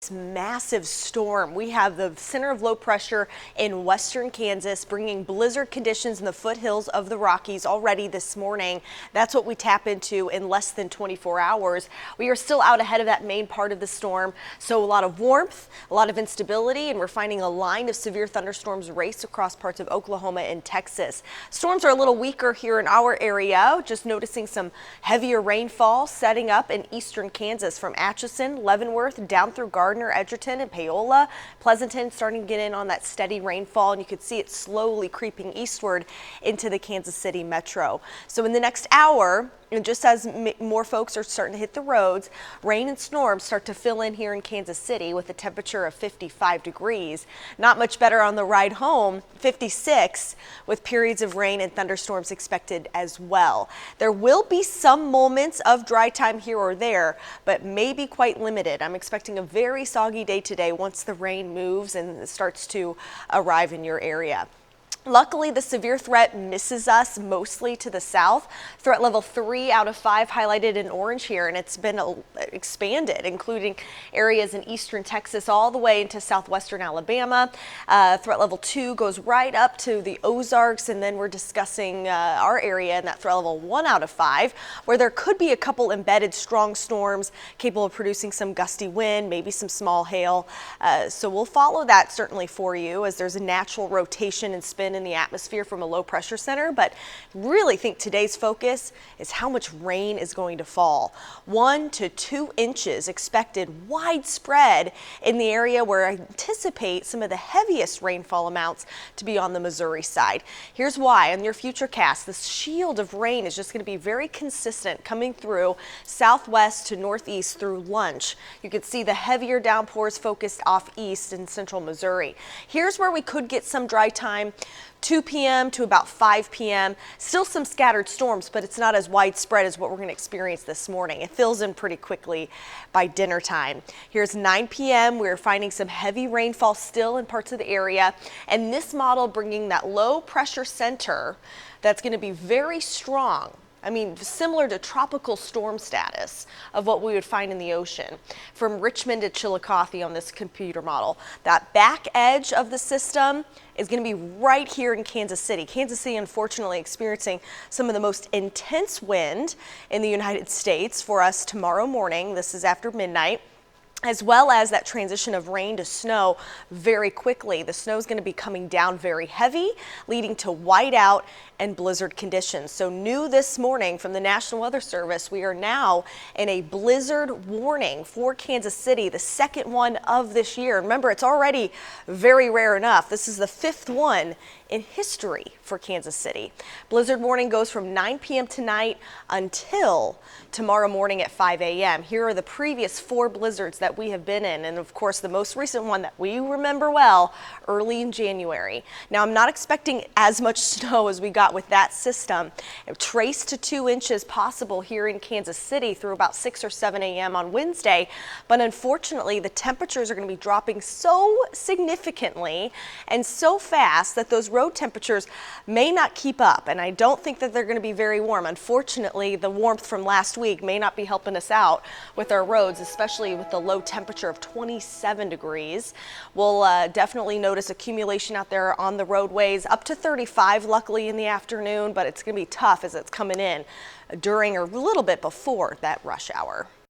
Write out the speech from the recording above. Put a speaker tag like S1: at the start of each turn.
S1: this massive storm. We have the center of low pressure in western Kansas bringing blizzard conditions in the foothills of the Rockies already this morning. That's what we tap into in less than 24 hours. We are still out ahead of that main part of the storm, so a lot of warmth, a lot of instability, and we're finding a line of severe thunderstorms race across parts of Oklahoma and Texas. Storms are a little weaker here in our area, just noticing some heavier rainfall setting up in eastern Kansas from Atchison, Leavenworth, down through Gardner, Edgerton, and Paola. Pleasanton starting to get in on that steady rainfall, and you can see it slowly creeping eastward into the Kansas City metro. So in the next hour, and just as more folks are starting to hit the roads, rain and storms start to fill in here in Kansas City with a temperature of 55 degrees. Not much better on the ride home, 56, with periods of rain and thunderstorms expected as well. There will be some moments of dry time here or there, but may be quite limited. I'm expecting a very soggy day today once the rain moves and starts to arrive in your area. Luckily, the severe threat misses us mostly to the south. Threat level 3 out of 5 highlighted in orange here, and it's been expanded, including areas in eastern Texas all the way into southwestern Alabama. Threat level 2 goes right up to the Ozarks, and then we're discussing our area in that threat level 1 out of 5, where there could be a couple embedded strong storms capable of producing some gusty wind, maybe some small hail. So we'll follow that certainly for you, as there's a natural rotation and spin in the atmosphere from a low pressure center, but really think today's focus is how much rain is going to fall. 1 to 2 inches expected widespread in the area where I anticipate some of the heaviest rainfall amounts to be on the Missouri side. Here's why. On your futurecast, this shield of rain is just going to be very consistent coming through southwest to northeast through lunch. You can see the heavier downpours focused off east in central Missouri. Here's where we could get some dry time. 2 p.m. to about 5 p.m. Still some scattered storms, but it's not as widespread as what we're going to experience this morning. It fills in pretty quickly by dinner time. Here's 9 p.m. We're finding some heavy rainfall still in parts of the area, and this model bringing that low pressure center that's going to be very strong. I mean, similar to tropical storm status of what we would find in the ocean. From Richmond to Chillicothe on this computer model. That back edge of the system is going to be right here in Kansas City. Kansas City, unfortunately, experiencing some of the most intense wind in the United States for us tomorrow morning. This is after midnight, as well as that transition of rain to snow very quickly. The snow is going to be coming down very heavy, leading to whiteout and blizzard conditions. So new this morning from the National Weather Service, we are now in a blizzard warning for Kansas City, the second one of this year. Remember, it's already very rare enough. This is the 5th one in history for Kansas City. Blizzard warning goes from 9 p.m. tonight until tomorrow morning at 5 a.m. Here are the previous 4 blizzards that we have been in, and of course the most recent one that we remember well, early in January. Now, I'm not expecting as much snow as we got with that system. Trace to 2 inches possible here in Kansas City through about 6 or 7 a.m. on Wednesday, but unfortunately the temperatures are going to be dropping so significantly and so fast that those road temperatures may not keep up, and I don't think that they're going to be very warm. Unfortunately, the warmth from last week may not be helping us out with our roads, especially with the low temperature of 27 degrees. We'll definitely notice accumulation out there on the roadways, up to 35 luckily in the afternoon, but it's going to be tough as it's coming in during or a little bit before that rush hour.